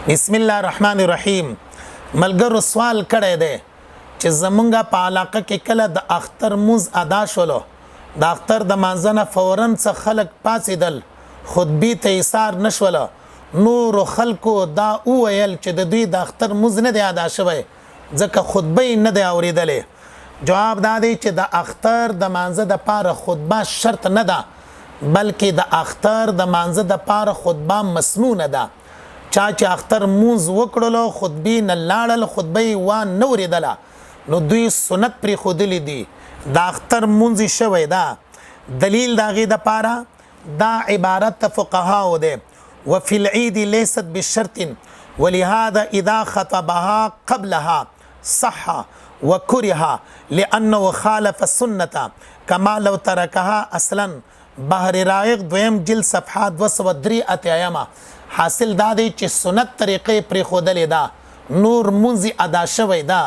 بسم الله الرحمن الرحیم ملګرو سوال کړی دی چې زمونږه په علاقه کې کله د اختر موز ادا شولو د اختر د مانځنه فورن څخه خلک پاسېدل خطبې ته ایثار نشوله نور خلکو دا وویل چې د دوی د اختر موز نه دی ادا شوی ځکه خطبه نه دی اورېدلې جواب دا دی چې د اختر د مانځه د پاره خطبه شرط نه ده بلکې د اختر د مانځه د پاره خطبه مسنونه ده چا چې اختر موز وکړلو خطبې نه لاړل خطبه و نه اورېدله نو دوی سنت پرې ښودلي دي د اختر مونځ شوی ده دلیل د هغې دپاره دا عبارت د فقهاو دی وفي العید لیست بشرط ولهذا اذا خطبها قبلها صح وكره لانه خالف السنه كما لو تركها اصلا بحر رائق دویم جلد صفحه 203 اتیامه حاصل دا دی چې سنت طریقې پرې ښودلې ده نور مونځ ادا شوی ده